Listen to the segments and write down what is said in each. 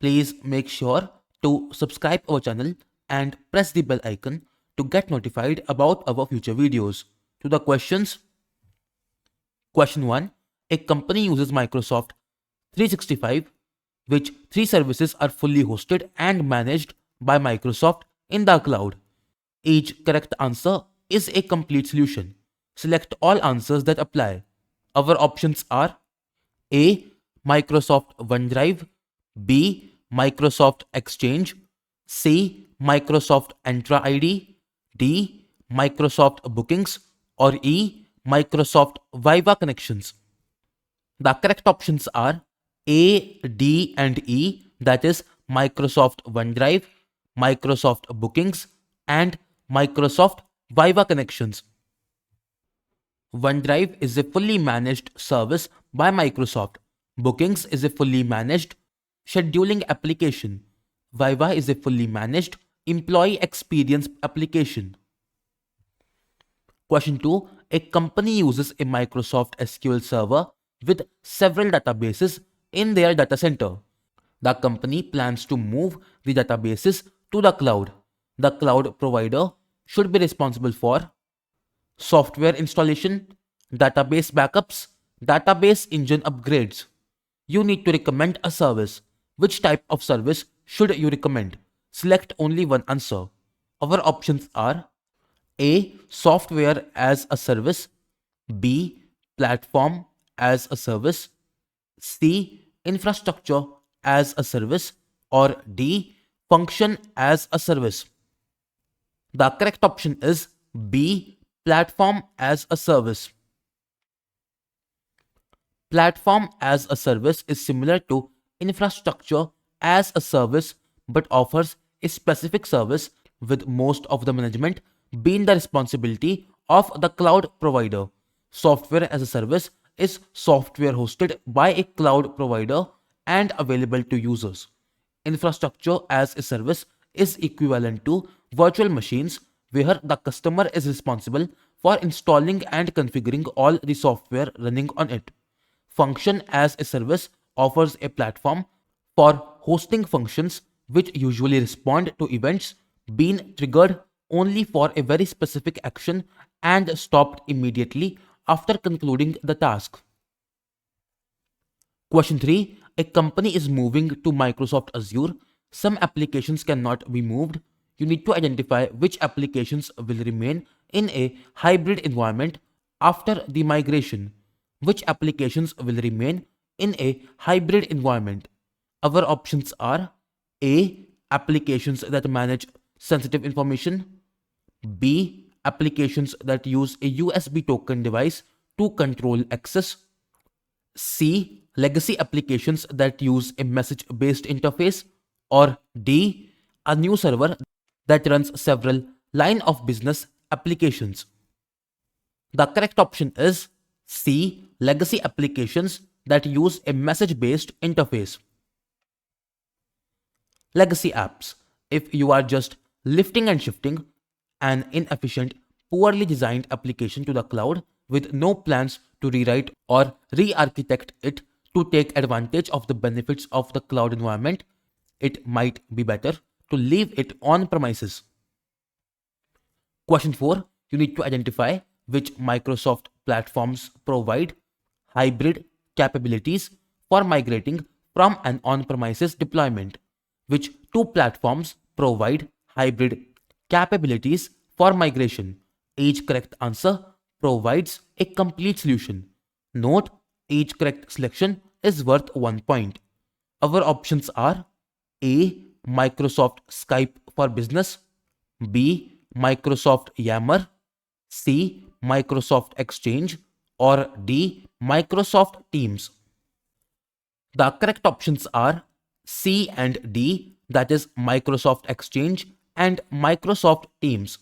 Please make sure to subscribe our channel and press the bell icon to get notified about our future videos. To the questions. Question 1. A company uses Microsoft 365, which three services are fully hosted and managed by Microsoft in the cloud. Each correct answer is a complete solution. Select all answers that apply. Our options are A. Microsoft OneDrive, B. Microsoft Exchange, C. Microsoft Entra ID, D. Microsoft Bookings, or E. Microsoft Viva Connections. The correct options are A, D, and E, that is Microsoft OneDrive, Microsoft Bookings, and Microsoft Viva Connections. OneDrive is a fully managed service by Microsoft. Bookings is a fully managed scheduling application. Viva is a fully managed employee experience application. Question 2. A company uses a Microsoft SQL server with several databases in their data center. The company plans to move the databases to the cloud. The cloud provider should be responsible for software installation, database backups, database engine upgrades. You need to recommend a service. Which type of service should you recommend? Select only one answer. Our options are A. Software as a service, B. Platform as a service, C. Infrastructure as a service, or D. Function as a service. The correct option is B. Platform as a service. Platform as a service is similar to infrastructure as a service but offers a specific service, with most of the management being the responsibility of the cloud provider. Software as a service is software hosted by a cloud provider and available to users. Infrastructure as a service is equivalent to virtual machines where the customer is responsible for installing and configuring all the software running on it. Function as a service offers a platform for hosting functions which usually respond to events being triggered only for a very specific action and stopped immediately after concluding the task. Question 3. A company is moving to Microsoft Azure. Some applications cannot be moved. You need to identify which applications will remain in a hybrid environment after the migration. Which applications will remain in a hybrid environment? Our options are A. Applications that manage sensitive information, B. Applications that use a USB token device to control access, C. Legacy applications that use a message-based interface, or D. A new server that runs several line of business applications. The correct option is C. Legacy applications that use a message-based interface. Legacy apps. If you are just lifting and shifting an inefficient, poorly designed application to the cloud with no plans to rewrite or re-architect it to take advantage of the benefits of the cloud environment, it might be better to leave it on premises. Question 4. You need to identify which Microsoft platforms provide hybrid capabilities for migrating from an on-premises deployment. Which two platforms provide hybrid capabilities for migration? Each correct answer provides a complete solution. Note, each correct selection is worth 1 point. Our options are A. Microsoft Skype for Business, B. Microsoft Yammer, C. Microsoft Exchange, or D. Microsoft Teams. The correct options are C and D, that is Microsoft Exchange and Microsoft Teams.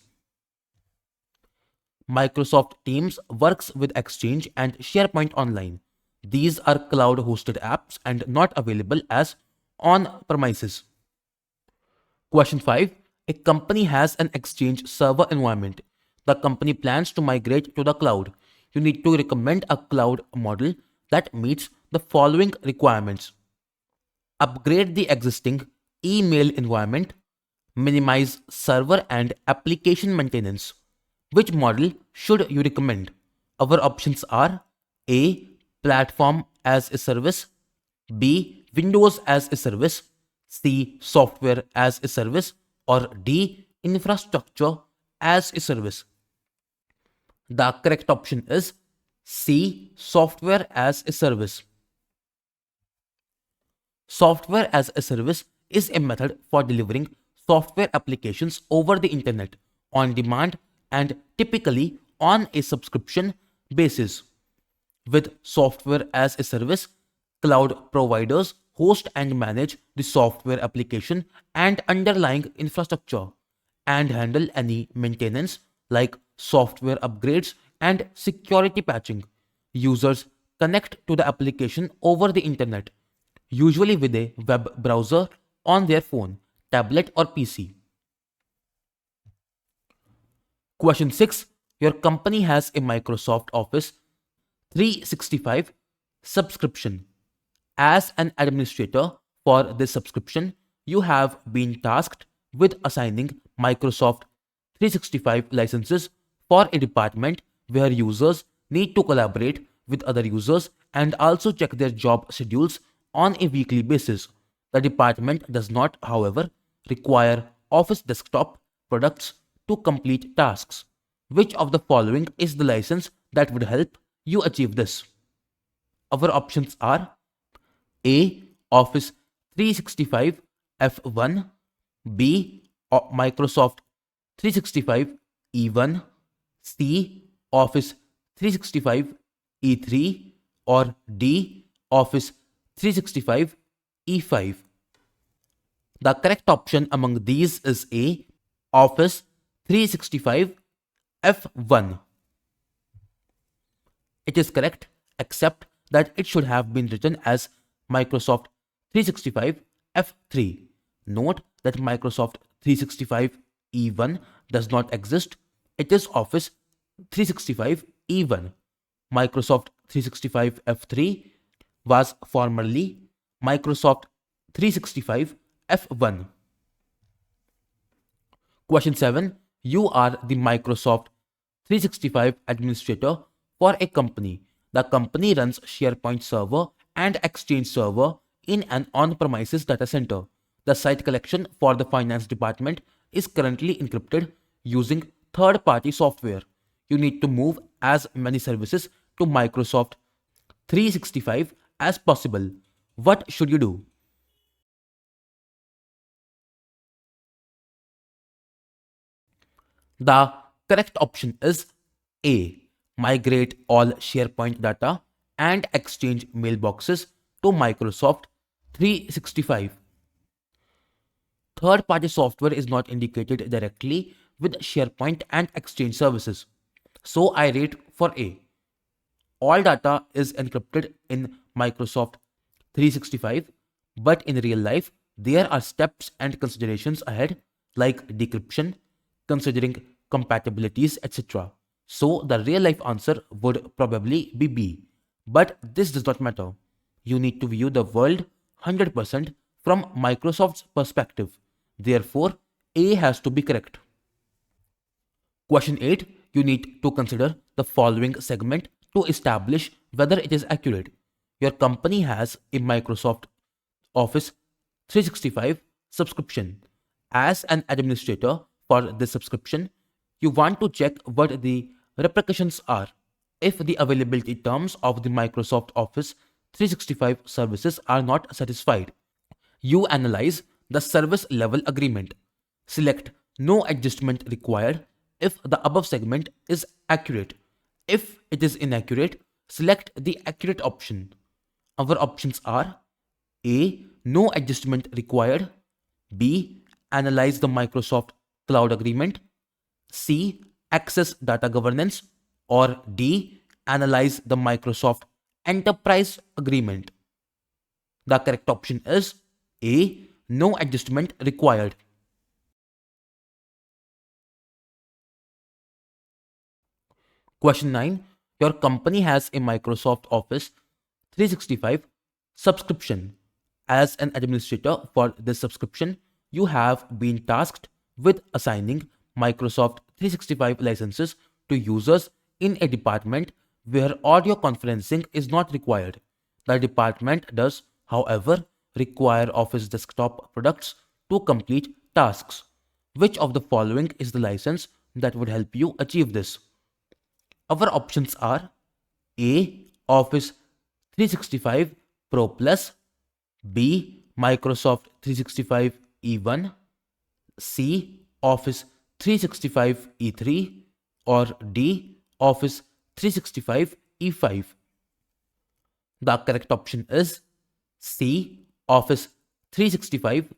Microsoft Teams works with Exchange and SharePoint Online. These are cloud-hosted apps and not available as on-premises. Question 5. A company has an Exchange server environment. The company plans to migrate to the cloud. You need to recommend a cloud model that meets the following requirements. upgrade the existing email environment, minimize server and application maintenance. Which model should you recommend? Our options are A. Platform as a service, B. Windows as a service, C. Software as a service, or D. Infrastructure as a service. The correct option is C. Software as a service. Software as a service is a method for delivering software applications over the internet on demand and typically on a subscription basis. With software as a service, cloud providers host and manage the software application and underlying infrastructure and handle any maintenance like software upgrades and security patching. Users connect to the application over the internet, usually with a web browser on their phone, tablet, or PC. Question 6. Your company has a Microsoft Office 365 subscription. As an administrator for this subscription, you have been tasked with assigning Microsoft 365 licenses for a department where users need to collaborate with other users and also check their job schedules on a weekly basis. The department does not, however, require Office desktop products to complete tasks. Which of the following is the license that would help you achieve this? Our options are A. Office 365 F1, B. Microsoft 365 E1, C. Office 365 E3, or D. Office 365 E5. The correct option among these is A. Office 365 F1. It is correct, except that it should have been written as Microsoft 365 F3. Note that Microsoft 365 E1 does not exist. It is Office 365 E1. Microsoft 365 F3 was formerly Microsoft 365 F1. Question 7. You are the Microsoft 365 administrator for a company. The company runs SharePoint server and Exchange server in an on-premises data center. The site collection for the finance department is currently encrypted using third-party software. You need to move as many services to Microsoft 365 as possible. What should you do? The correct option is A. Migrate all SharePoint data and Exchange mailboxes to Microsoft 365. Third-party software is not indicated directly with SharePoint and Exchange services. So I rate for A. All data is encrypted in Microsoft 365, but in real life, there are steps and considerations ahead like decryption, considering compatibilities, etc. So the real life answer would probably be B. But this does not matter. You need to view the world 100% from Microsoft's perspective. Therefore, A has to be correct. Question 8. You need to consider the following segment to establish whether it is accurate. Your company has a Microsoft Office 365 subscription. As an administrator for this subscription, you want to check what the repercussions are if the availability terms of the Microsoft Office 365 services are not satisfied. You analyze the service level agreement. Select no adjustment required if the above segment is accurate. If it is inaccurate, select the accurate option. Our options are A. No adjustment required, B. Analyze the Microsoft Cloud Agreement, C. Access data governance, or D. Analyze the Microsoft Enterprise Agreement. The correct option is A. No adjustment required. Question 9. Your company has a Microsoft Office 365 subscription. As an administrator for this subscription, you have been tasked with assigning Microsoft 365 licenses to users in a department where audio conferencing is not required. The department does, however, require Office desktop products to complete tasks. Which of the following is the license that would help you achieve this? Our options are A. Office 365 Pro Plus, B. Microsoft 365 E1, C. Office 365 E3, or D. Office 365 E5. The correct option is C. Office 365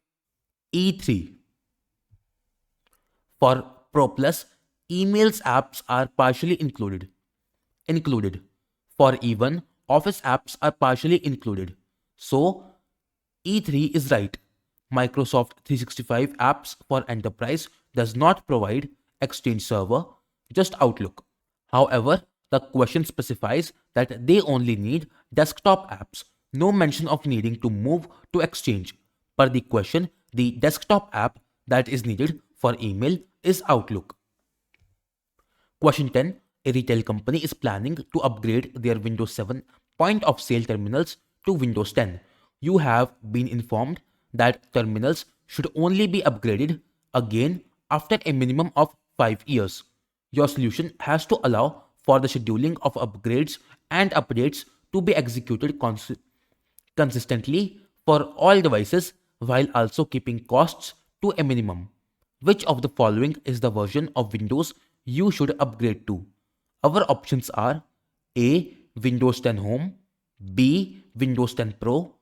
E3. For Pro Plus, emails apps are partially included. For E1, Office apps are partially included. So, E3 is right. Microsoft 365 apps for Enterprise does not provide Exchange Server, just Outlook. However, the question specifies that they only need desktop apps, no mention of needing to move to Exchange. Per the question, the desktop app that is needed for email is Outlook. Question 10. A retail company is planning to upgrade their Windows 7 point of sale terminals to Windows 10. You have been informed that terminals should only be upgraded again after a minimum of 5 years. Your solution has to allow for the scheduling of upgrades and updates to be executed consistently for all devices while also keeping costs to a minimum. Which of the following is the version of Windows you should upgrade to? Our options are A. Windows 10 Home, B. Windows 10 Pro,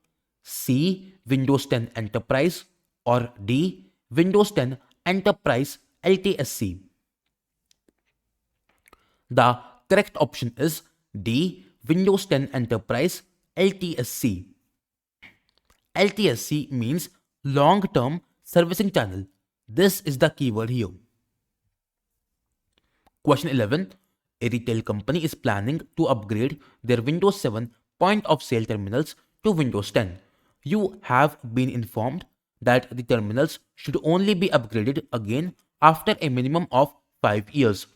C. Windows 10 Enterprise, or D. Windows 10 Enterprise LTSC. The correct option is D. Windows 10 Enterprise LTSC. LTSC means long-term servicing channel. This is the keyword here. Question 11. A retail company is planning to upgrade their Windows 7 point of sale terminals to Windows 10. You have been informed that the terminals should only be upgraded again after a minimum of 5 years.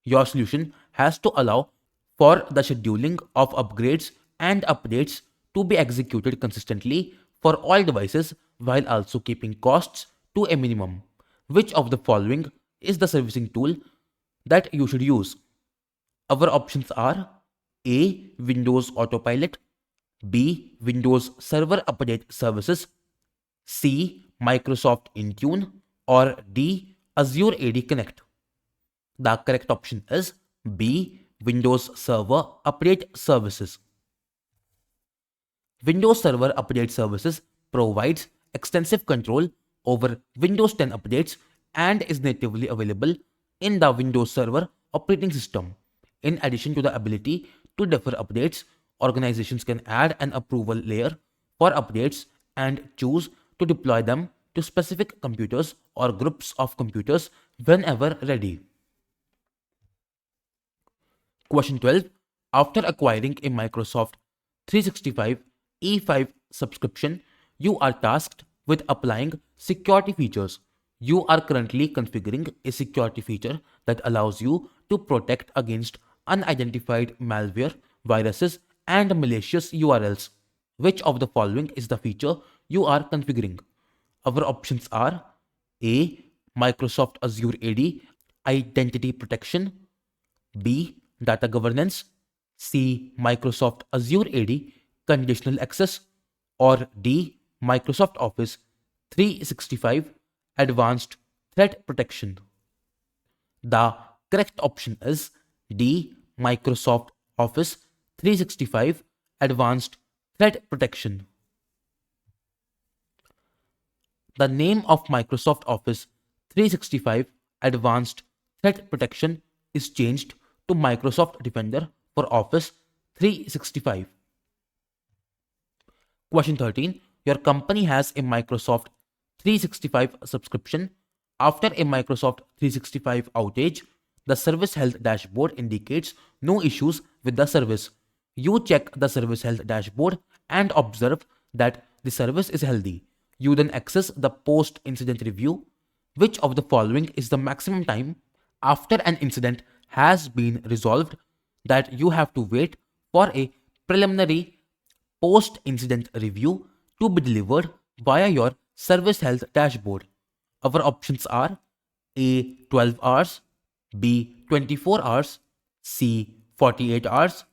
Your solution has to allow for the scheduling of upgrades and updates to be executed consistently for all devices while also keeping costs to a minimum. Which of the following is the servicing tool that you should use? Our options are A. Windows Autopilot, B. Windows Server Update Services, C. Microsoft Intune, or D. Azure AD Connect. The correct option is B. Windows Server Update Services. Windows Server Update Services provides extensive control over Windows 10 updates and is natively available in the Windows Server operating system. In addition to the ability to defer updates, organizations can add an approval layer for updates and choose to deploy them to specific computers or groups of computers whenever ready. Question 12. After acquiring a Microsoft 365 E5 subscription, you are tasked with applying security features. You are currently configuring a security feature that allows you to protect against unidentified malware, viruses, and malicious URLs. Which of the following is the feature you are configuring? Our options are A. Microsoft Azure AD Identity Protection, B. Data Governance, C. Microsoft Azure AD Conditional Access, or D. Microsoft Office 365 Advanced Threat Protection. The correct option is D. Microsoft Office 365 Advanced Threat Protection. The name of Microsoft Office 365 Advanced Threat Protection is changed to Microsoft Defender for Office 365. Question 13. Your company has a Microsoft 365 subscription. After a Microsoft 365 outage, the service health dashboard indicates no issues with the service. You check the service health dashboard and observe that the service is healthy. You then access the post-incident review. Which of the following is the maximum time after an incident has been resolved that you have to wait for a preliminary post-incident review to be delivered via your service health dashboard? Our options are A. 12 hours, B. 24 hours, C. 48 hours,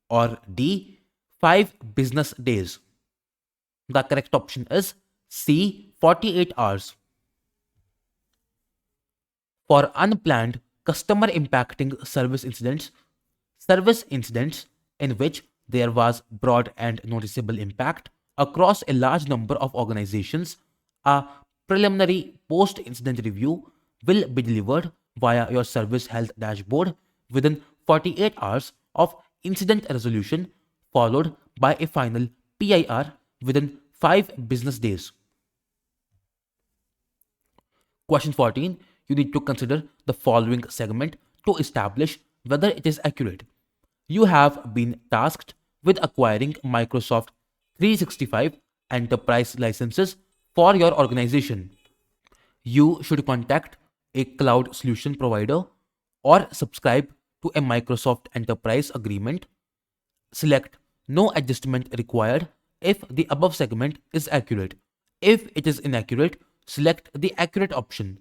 or D. 5 business days. The correct option is C. 48 hours. For unplanned customer impacting service incidents in which there was broad and noticeable impact across a large number of organizations, a preliminary post-incident review will be delivered via your service health dashboard within 48 hours of incident resolution, followed by a final PIR within 5 business days. Question 14. You need to consider the following segment to establish whether it is accurate. You have been tasked with acquiring Microsoft 365 enterprise licenses for your organization. You should contact a cloud solution provider or subscribe to a Microsoft Enterprise agreement. Select no adjustment required if the above segment is accurate. If it is inaccurate, select the accurate option.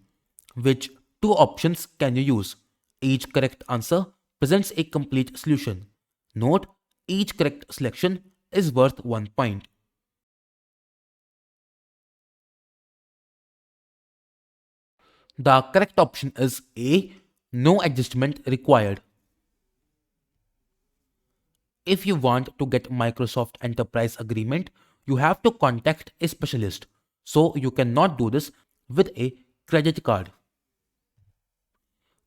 Which two options can you use? Each correct answer presents a complete solution. Note, each correct selection is worth 1 point. The correct option is A. No adjustment required. If you want to get Microsoft Enterprise Agreement, you have to contact a specialist. So you cannot do this with a credit card.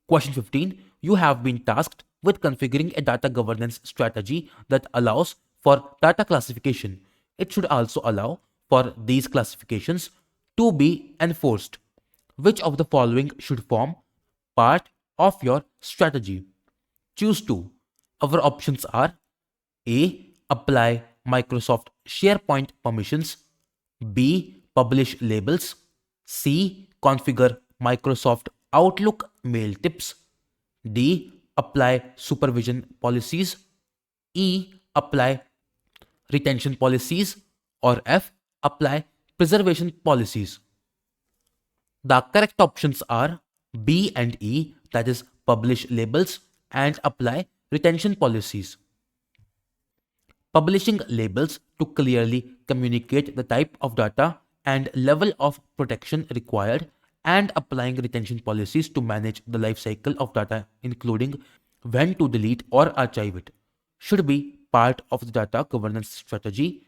Question 15. You have been tasked with configuring a data governance strategy that allows for data classification. It should also allow for these classifications to be enforced. Which of the following should form part of your strategy? Choose two. Our options are A. Apply Microsoft SharePoint permissions. B. Publish labels. C. Configure Microsoft Outlook mail tips. D. Apply supervision policies. E. Apply retention policies. Or F. Apply preservation policies. The correct options are B and E, that is, publish labels and apply retention policies. Publishing labels to clearly communicate the type of data and level of protection required, and applying retention policies to manage the life cycle of data, including when to delete or archive it, should be part of the data governance strategy,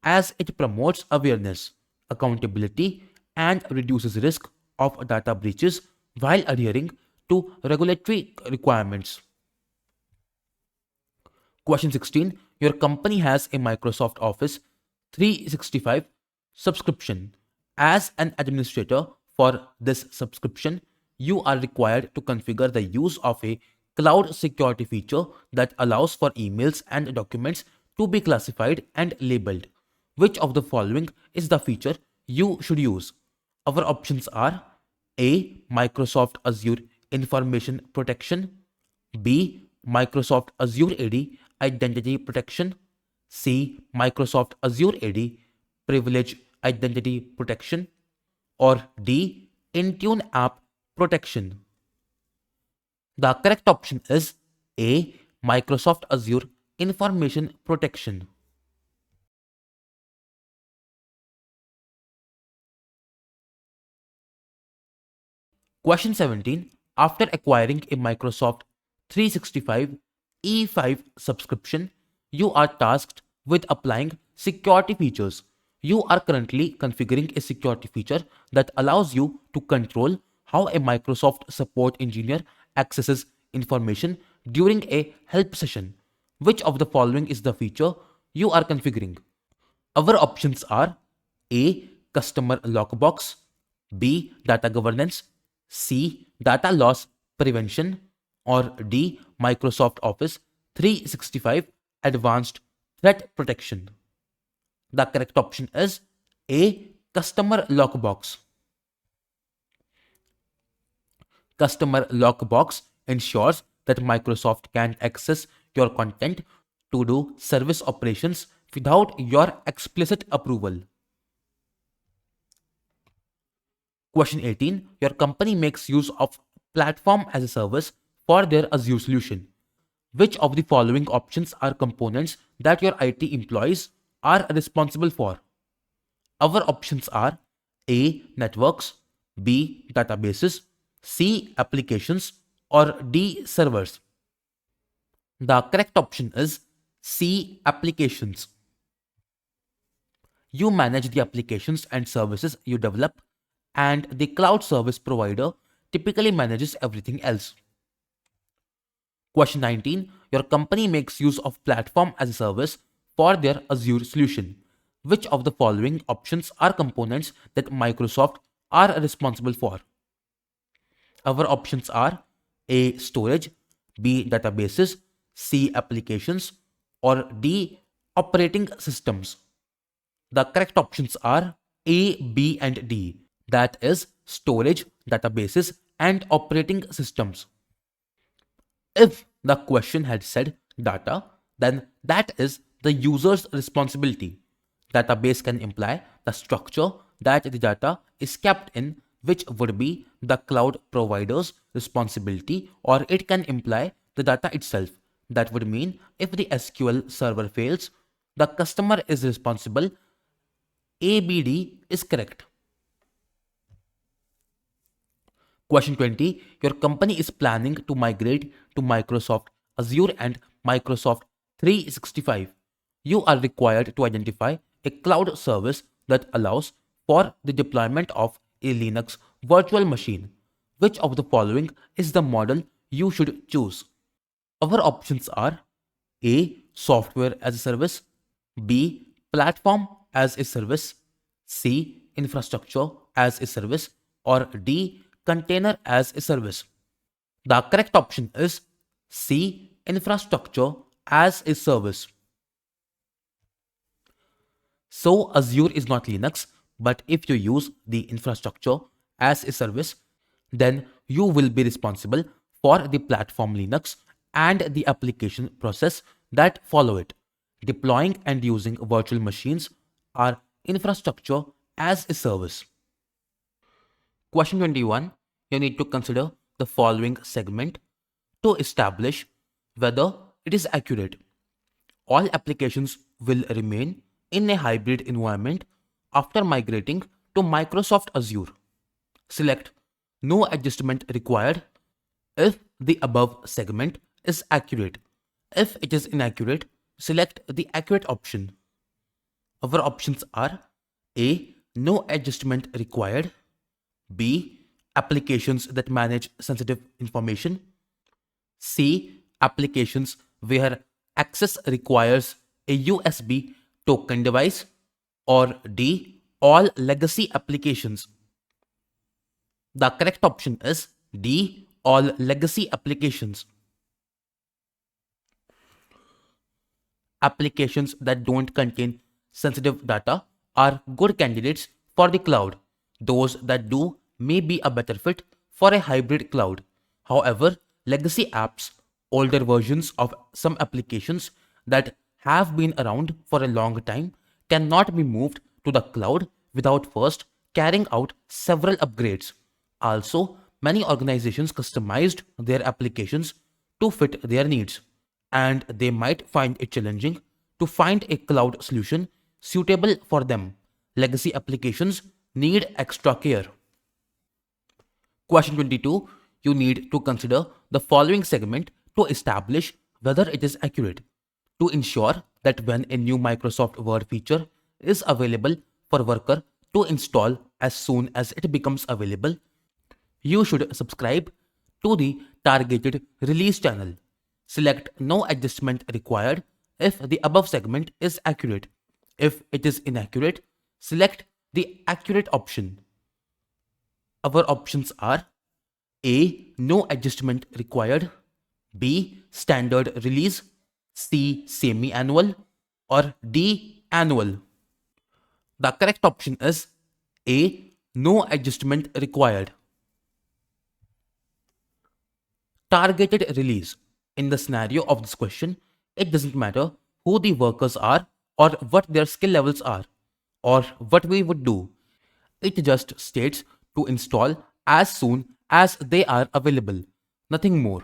as it promotes awareness, accountability, and reduces risk of data breaches while adhering to regulatory requirements. Question 16. Your company has a Microsoft Office 365 subscription. As an administrator for this subscription, you are required to configure the use of a cloud security feature that allows for emails and documents to be classified and labeled. Which of the following is the feature you should use? Our options are A. Microsoft Azure Information Protection. B. Microsoft Azure AD Identity Protection. C. Microsoft Azure AD Privilege Identity Protection. Or D. Intune App Protection. The correct option is A. Microsoft Azure Information Protection. Question 17. After acquiring a Microsoft 365 E5 subscription, you are tasked with applying security features. You are currently configuring a security feature that allows you to control how a Microsoft support engineer accesses information during a help session. Which of the following is the feature you are configuring? Our options are A. Customer Lockbox. B. Data Governance. C. Data Loss Prevention. Or D. Microsoft Office 365 Advanced Threat Protection. The correct option is A. Customer lockbox. Customer lockbox ensures that Microsoft can access your content to do service operations without your explicit approval. Question 18. Your company makes use of platform as a service for their Azure solution. Which of the following options are components that your IT employees are responsible for? Our options are A. Networks, B. Databases, C. Applications, or D. Servers. The correct option is C. Applications. You manage the applications and services you develop, and the cloud service provider typically manages everything else. Question 19. Your company makes use of platform as a service for their Azure solution. Which of the following options are components that Microsoft are responsible for? Our options are A. Storage, B. Databases, C. Applications, or D. Operating systems. The correct options are A, B, and D. That is storage, databases, and operating systems. If the question had said data, then that is the user's responsibility. Database can imply the structure that the data is kept in, which would be the cloud provider's responsibility, or it can imply the data itself. That would mean if the SQL server fails, the customer is responsible. ABD is correct. Question 20. Your company is planning to migrate to Microsoft Azure and Microsoft 365. You are required to identify a cloud service that allows for the deployment of a Linux virtual machine. Which of the following is the model you should choose? Our options are A. Software as a service, B. Platform as a service, C. Infrastructure as a service, or D. Container as a service. The correct option is C. Infrastructure as a service. So Azure is not Linux, but if you use the infrastructure as a service, then you will be responsible for the platform Linux and the application process that follow it. Deploying and using virtual machines are infrastructure as a service. Question 21. You need to consider the following segment to establish whether it is accurate. All applications will remain in a hybrid environment after migrating to Microsoft Azure. Select No adjustment required if the above segment is accurate. If it is inaccurate, select the accurate option. Our options are A. No adjustment required, B. Applications that manage sensitive information, C. Applications where access requires a USB token device, or D. All legacy applications. The correct option is D. All legacy applications. Applications that don't contain sensitive data are good candidates for the cloud. Those that do may be a better fit for a hybrid cloud. However, legacy apps, older versions of some applications that have been around for a long time, cannot be moved to the cloud without first carrying out several upgrades. Also, many organizations customized their applications to fit their needs, and they might find it challenging to find a cloud solution suitable for them. Legacy applications need extra care. Question 22. You need to consider the following segment to establish whether it is accurate. To ensure that when a new Microsoft Word feature is available for worker to install as soon as it becomes available, you should subscribe to the targeted release channel. Select No adjustment required if the above segment is accurate. If it is inaccurate, select the accurate option. Our options are A. No adjustment required, B. Standard release, C. Semi-annual, or D. Annual. The correct option is A. No adjustment required. Targeted release. In the scenario of this question, it doesn't matter who the workers are or what their skill levels are or what we would do. It just states to install as soon as they are available. Nothing more.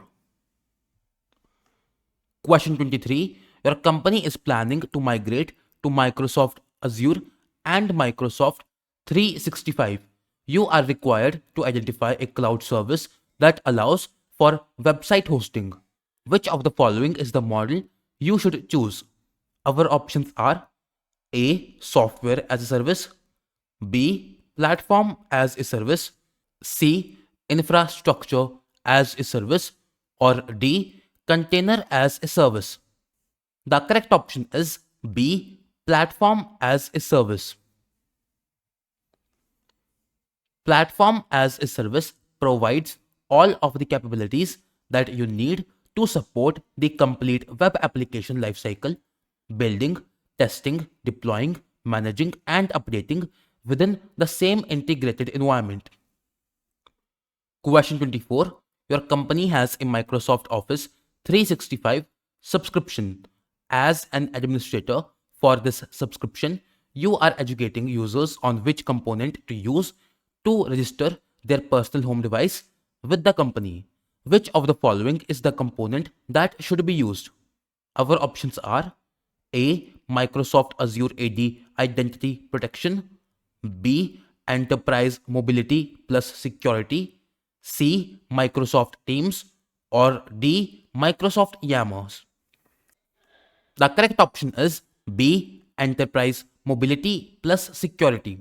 Question 23. Your company is planning to migrate to Microsoft Azure and Microsoft 365. You are required to identify a cloud service that allows for website hosting. Which of the following is the model you should choose? Our options are A. Software as a service, B. Platform as a service, C. Infrastructure as a service, or D. Container as a service. The correct option is B. Platform as a service. Platform as a service provides all of the capabilities that you need to support the complete web application lifecycle, building, testing, deploying, managing, and updating within the same integrated environment. Question 24. Your company has a Microsoft Office 365 subscription. As an administrator for this subscription, you are educating users on which component to use to register their personal home device with the company. Which of the following is the component that should be used? Our options are A. Microsoft Azure AD Identity Protection, B. Enterprise Mobility plus Security, C. Microsoft Teams, or D. Microsoft YAMLs. The correct option is B. Enterprise Mobility plus Security.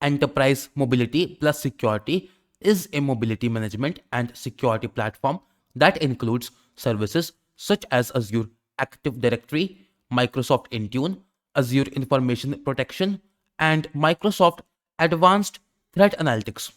Enterprise Mobility plus Security is a mobility management and security platform that includes services such as Azure Active Directory, Microsoft Intune, Azure Information Protection, and Microsoft Advanced Threat Analytics.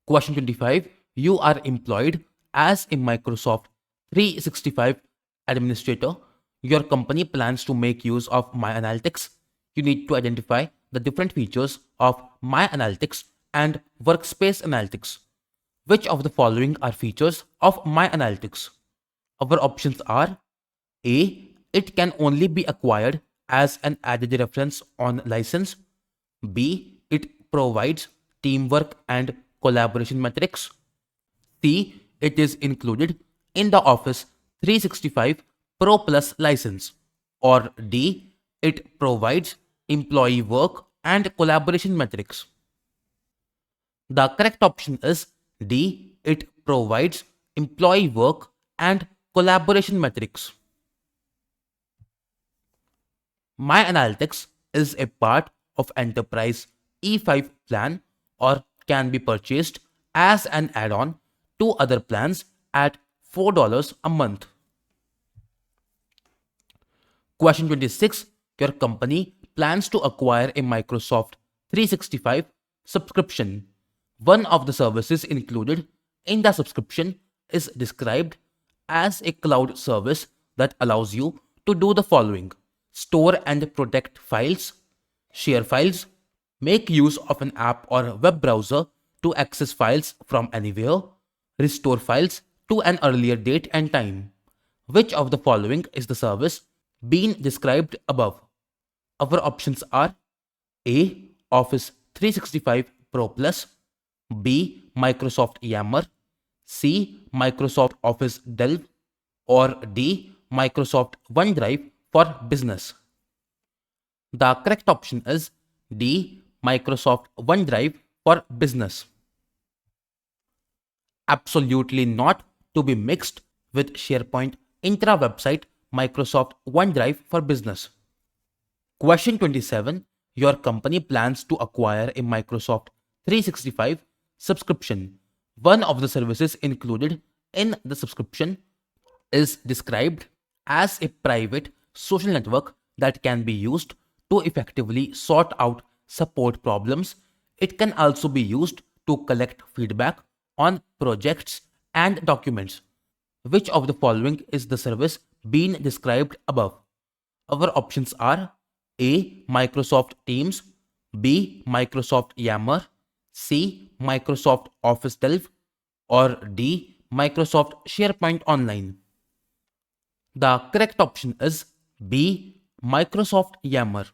Question 25. You are employed as a Microsoft 365 administrator. Your company plans to make use of My Analytics. You need to identify the different features of My Analytics and Workspace Analytics. Which of the following are features of My Analytics? Our options are A. It can only be acquired as an added reference on license. B. It provides teamwork and collaboration metrics. C. It is included in the Office 365 Pro Plus license. Or D. It provides employee work and collaboration metrics. The correct option is D. It provides employee work and collaboration metrics. My Analytics is a part of Enterprise E5 plan or can be purchased as an add-on to other plans at $4 a month. Question 26. Your company plans to acquire a Microsoft 365 subscription. One of the services included in the subscription is described as a cloud service that allows you to do the following: store and protect files, share files, make use of an app or web browser to access files from anywhere, restore files to an earlier date and time. Which of the following is the service being described above? Our options are A. Office 365 Pro Plus, B. Microsoft Yammer, C. Microsoft Office Delve, or D. Microsoft OneDrive for Business. The correct option is D. Microsoft OneDrive for Business. Absolutely not to be mixed with SharePoint intra-website Microsoft OneDrive for Business. Question 27. Your company plans to acquire a Microsoft 365 subscription. One of the services included in the subscription is described as a private social network that can be used to effectively sort out support problems. It can also be used to collect feedback on projects and documents. Which of the following is the service being described above? Our options are A. Microsoft Teams, B. Microsoft Yammer, C. Microsoft Office Delve, or D. Microsoft SharePoint Online. The correct option is B. Microsoft Yammer.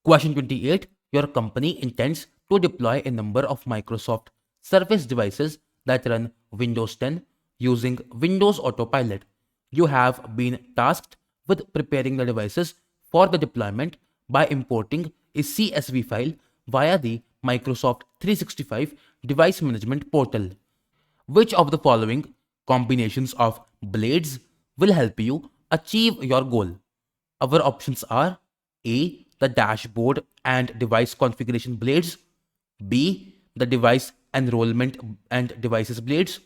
Question 28. Your company intends to deploy a number of Microsoft Surface devices that run Windows 10 using Windows Autopilot. You have been tasked with preparing the devices for the deployment by importing a CSV file via the Microsoft 365 Device Management Portal. Which of the following combinations of blades will help you achieve your goal? Our options are A. The dashboard and device configuration blades, B. The device enrollment and devices blades,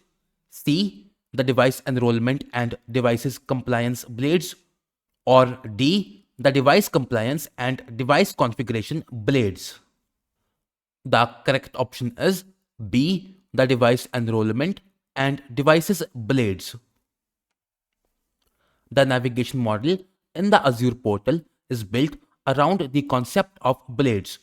C. The device enrollment and devices compliance blades, or D. The device compliance and device configuration blades. The correct option is B. The device enrollment and devices blades. The navigation model in the Azure portal is built around the concept of blades.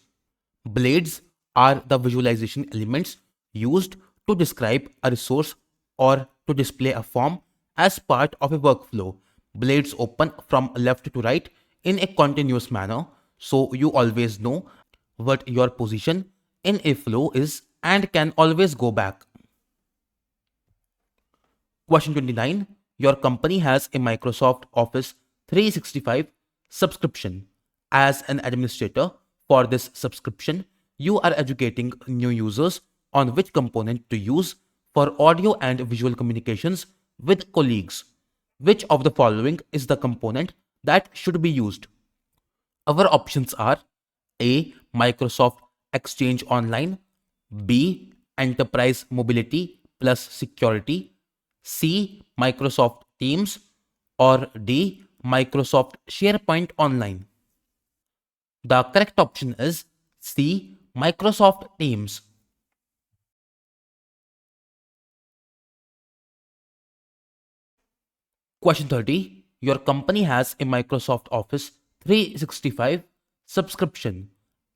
Blades are the visualization elements used to describe a resource or to display a form as part of a workflow. Blades open from left to right in a continuous manner, so you always know what your position in a flow is and can always go back. Question 29. Your company has a Microsoft Office 365 subscription. As an administrator for this subscription, you are educating new users on which component to use for audio and visual communications with colleagues. Which of the following is the component that should be used? Our options are A. Microsoft Exchange Online, B. Enterprise Mobility plus Security, C. Microsoft Teams, or D. Microsoft SharePoint Online. The correct option is C. Microsoft Teams. Question 30. Your company has a Microsoft Office 365 subscription.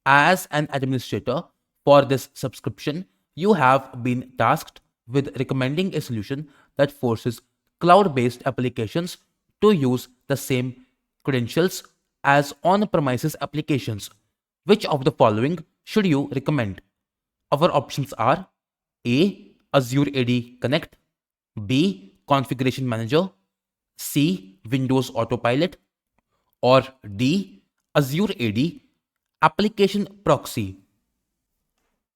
As an administrator for this subscription, you have been tasked with recommending a solution that forces cloud-based applications to use the same credentials as on-premises applications. Which of the following should you recommend? Our options are A. Azure AD Connect, B. Configuration Manager, C. Windows Autopilot, or D. Azure AD Application Proxy.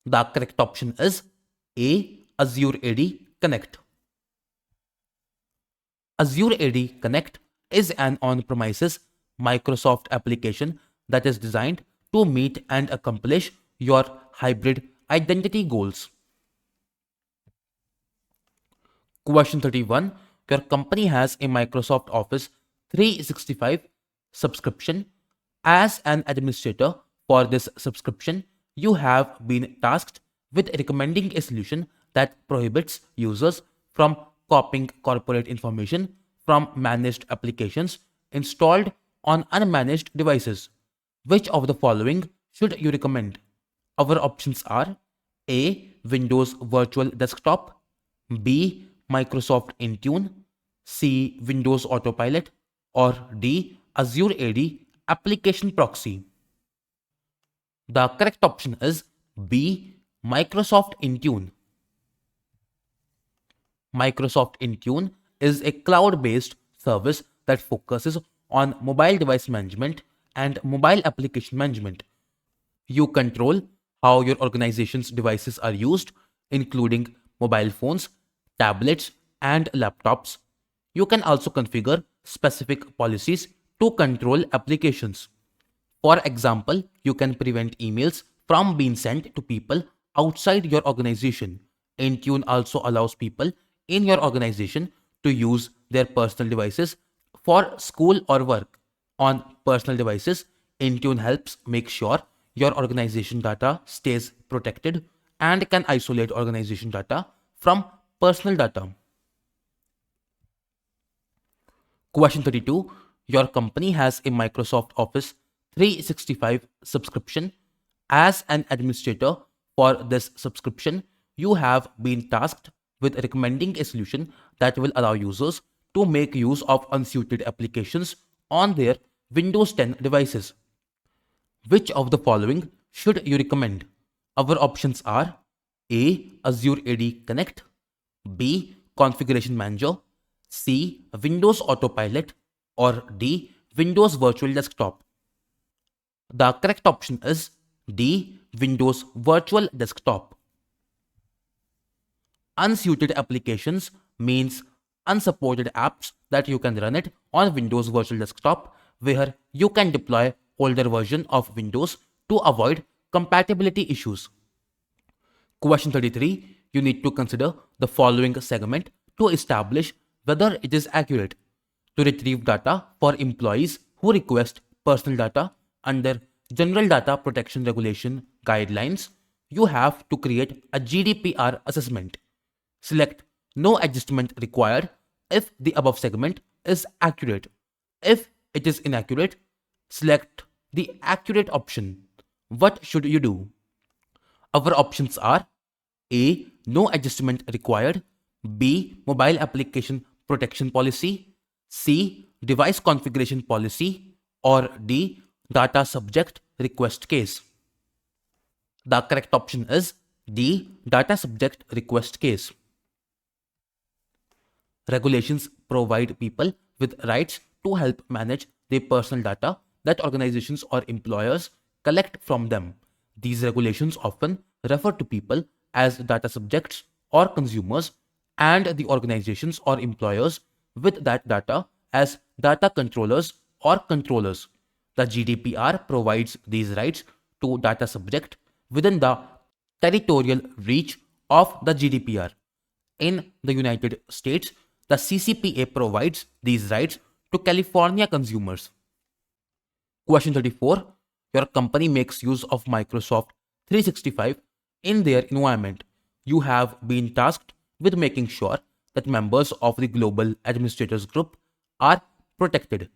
The correct option is A. Azure AD Connect. Azure AD Connect is an on-premises Microsoft application that is designed to meet and accomplish your hybrid identity goals. Question 31. Your company has a Microsoft Office 365 subscription. As an administrator for this subscription, you have been tasked with recommending a solution that prohibits users from copying corporate information from managed applications installed on unmanaged devices. Which of the following should you recommend? Our options are A. Windows Virtual Desktop, B. Microsoft Intune, C. Windows Autopilot, or D. Azure AD Application Proxy. The correct option is B. Microsoft Intune. Microsoft Intune is a cloud-based service that focuses on mobile device management and mobile application management. You control how your organization's devices are used, including mobile phones, tablets, and laptops. You can also configure specific policies to control applications. For example, you can prevent emails from being sent to people outside your organization. Intune also allows people in your organization to use their personal devices for school or work. On personal devices, Intune helps make sure your organization data stays protected and can isolate organization data from personal data. Question 32. Your company has a Microsoft Office 365 subscription. As an administrator for this subscription, you have been tasked with recommending a solution that will allow users to make use of unsuited applications on their Windows 10 devices. Which of the following should you recommend? Our options are A. Azure AD Connect, B. Configuration Manager, C. Windows Autopilot, or D. Windows Virtual Desktop. The correct option is D. Windows Virtual Desktop. Unsuited applications means unsupported apps that you can run it on Windows Virtual Desktop, where you can deploy older version of Windows to avoid compatibility issues. Question 33. You need to consider the following segment to establish whether it is accurate. To retrieve data for employees who request personal data under General Data Protection Regulation guidelines, you have to create a GDPR assessment. Select No Adjustment Required if the above segment is accurate. If it is inaccurate, select the accurate option. What should you do? Our options are A. No adjustment required, B. Mobile application protection policy, C. Device configuration policy, or D. Data subject request case. The correct option is D. Data subject request case. Regulations provide people with rights to help manage their personal data that organizations or employers collect from them. These regulations often refer to people as data subjects or consumers, and the organizations or employers with that data as data controllers or controllers. The GDPR provides these rights to data subject within the territorial reach of the GDPR. In the United States, the CCPA provides these rights to California consumers. Question 34. Your company makes use of Microsoft 365 in their environment. You have been tasked with making sure that members of the global administrators group are protected.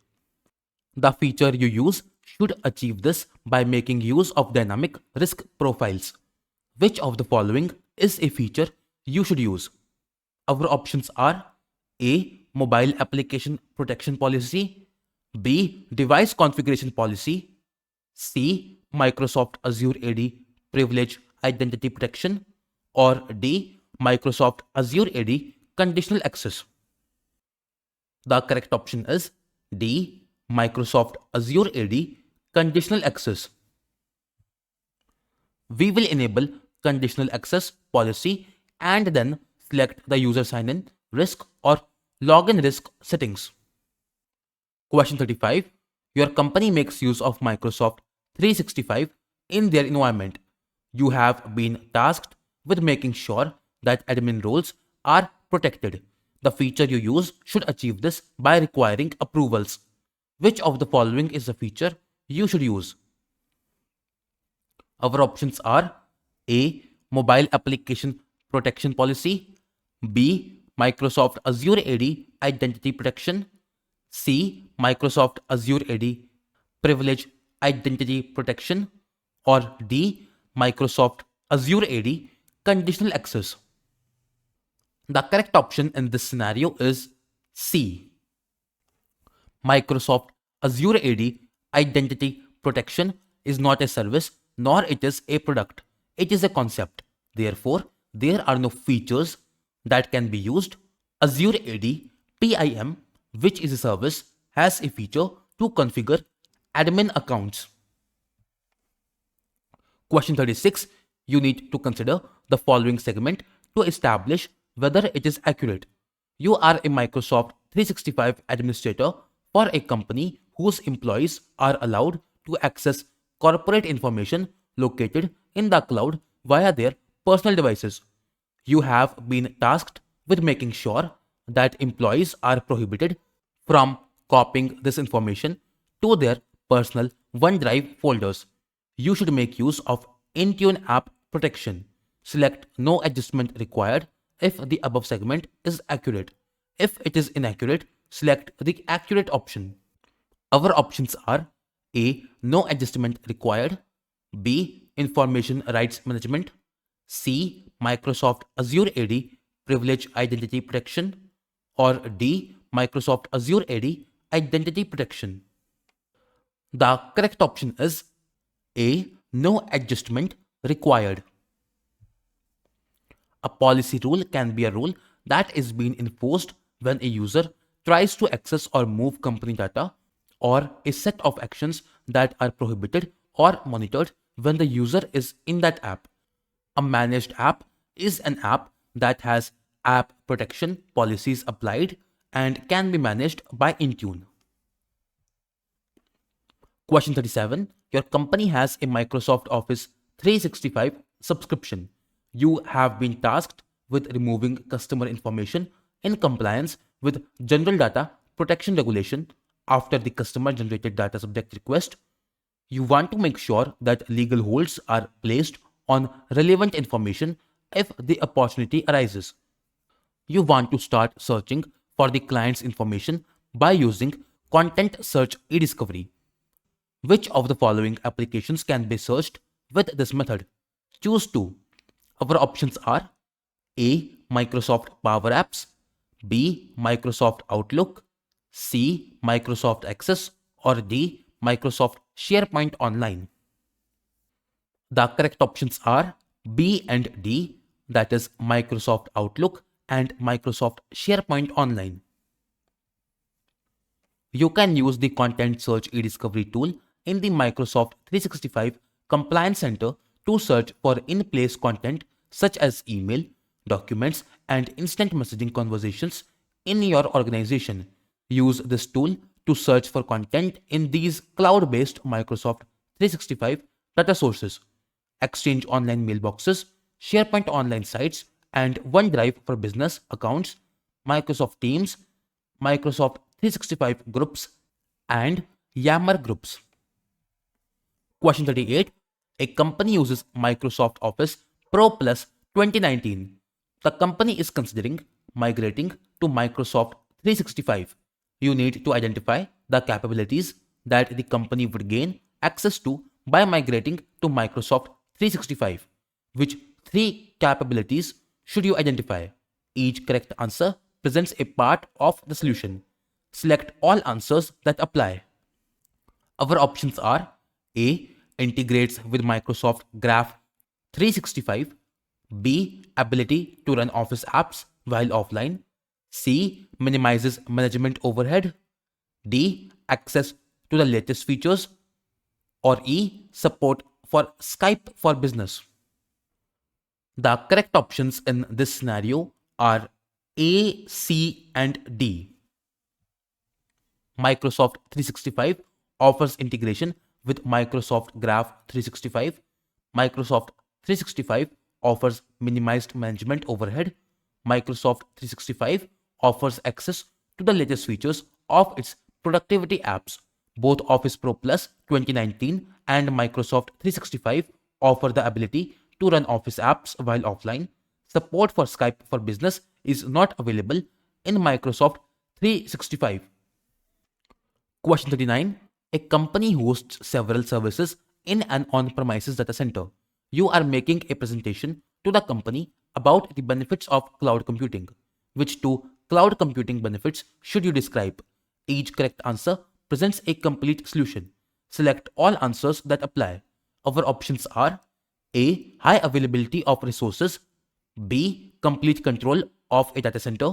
The feature you use should achieve this by making use of dynamic risk profiles. Which of the following is a feature you should use? Our options are A. Mobile application protection policy, B. Device configuration policy, C. Microsoft Azure AD privilege identity protection, or D. Microsoft Azure AD conditional access. The correct option is D. Microsoft Azure AD conditional access. We will enable conditional access policy and then select the user sign-in risk or login risk settings. Question 35. Your company makes use of Microsoft 365 in their environment. You have been tasked with making sure that admin roles are protected. The feature you use should achieve this by requiring approvals. Which of the following is the feature you should use? Our options are A. Mobile application protection policy, B. Microsoft Azure AD identity protection, C. Microsoft Azure AD privilege identity protection, or D. Microsoft Azure AD conditional access. The correct option in this scenario is C. Microsoft Azure AD identity protection is not a service nor it is a product. It is a concept. Therefore, there are no features that can be used. Azure AD PIM, which is a service, has a feature to configure admin accounts. Question 36. You need to consider the following segment to establish whether it is accurate. You are a Microsoft 365 administrator for a company whose employees are allowed to access corporate information located in the cloud via their personal devices. You have been tasked with making sure that employees are prohibited from copying this information to their personal OneDrive folders. You should make use of Intune app protection. Select No adjustment required if the above segment is accurate. If it is inaccurate, select the accurate option. Our options are A. No adjustment required, B. Information rights management, C. Microsoft Azure AD privilege identity protection, or D. Microsoft Azure AD identity protection. The correct option is A. No adjustment required. A policy rule can be a rule that is being enforced when a user tries to access or move company data, or a set of actions that are prohibited or monitored when the user is in that app. A managed app is an app that has app protection policies applied and can be managed by Intune. Question 37. Your company has a Microsoft Office 365 subscription. You have been tasked with removing customer information in compliance with General Data Protection Regulation after the customer generated data subject request. You want to make sure that legal holds are placed on relevant information if the opportunity arises. You want to start searching for the client's information by using Content Search eDiscovery. Which of the following applications can be searched with this method? Choose two. Our options are A. Microsoft Power Apps, B. Microsoft Outlook, C. Microsoft Access, or D. Microsoft SharePoint Online. The correct options are B and D, that is Microsoft Outlook and Microsoft SharePoint Online. You can use the Content Search eDiscovery tool in the Microsoft 365 Compliance Center to search for in-place content such as email, documents, and instant messaging conversations in your organization. Use this tool to search for content in these cloud-based Microsoft 365 data sources: Exchange Online mailboxes, SharePoint Online sites, and OneDrive for business accounts, Microsoft Teams, Microsoft 365 groups, and Yammer groups. Question 38. A company uses Microsoft Office Pro Plus 2019. The company is considering migrating to Microsoft 365. You need to identify the capabilities that the company would gain access to by migrating to Microsoft 365. Which three capabilities should you identify? Each correct answer presents a part of the solution. Select all answers that apply. Our options are A. Integrates with Microsoft Graph 365, B. Ability to run Office apps while offline, C. Minimizes management overhead, D. Access to the latest features, or E. Support for Skype for Business. The correct options in this scenario are A, C, and D. Microsoft 365 offers integration with Microsoft Graph 365. Microsoft 365 offers minimized management overhead. Microsoft 365 offers access to the latest features of its productivity apps. Both Office Pro Plus 2019 and Microsoft 365 offer the ability to run Office apps while offline. Support for Skype for Business is not available in Microsoft 365. Question 39. A company hosts several services in an on-premises data center. You are making a presentation to the company about the benefits of cloud computing. Which two cloud computing benefits should you describe? Each correct answer presents a complete solution. Select all answers that apply. Our options are A. High availability of resources, B. Complete control of a data center,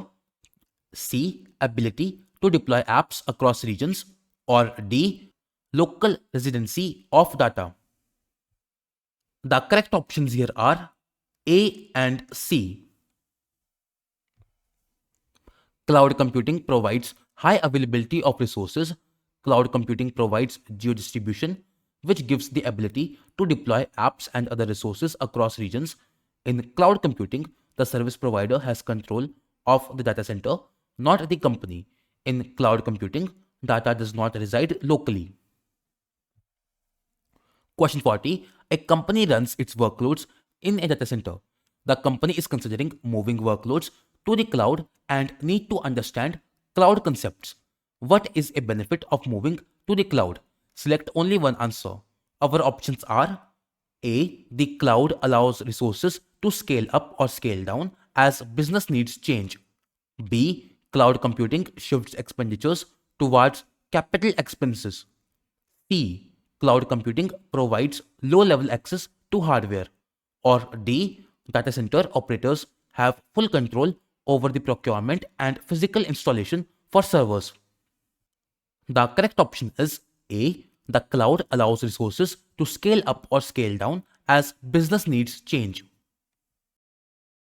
C. Ability to deploy apps across regions, or D. Local residency of data. The correct options here are A and C. Cloud computing provides high availability of resources. Cloud computing provides geo-distribution, which gives the ability to deploy apps and other resources across regions. In cloud computing, the service provider has control of the data center, not the company. In cloud computing, data does not reside locally. Question 40. A company runs its workloads in a data center. The company is considering moving workloads to the cloud and need to understand cloud concepts. What is a benefit of moving to the cloud? Select only one answer. Our options are A. The cloud allows resources to scale up or scale down as business needs change. B. Cloud computing shifts expenditures towards capital expenses. C. Cloud computing provides low level access to hardware. Or D. Data center operators have full control over the procurement and physical installation for servers. The correct option is A. The cloud allows resources to scale up or scale down as business needs change.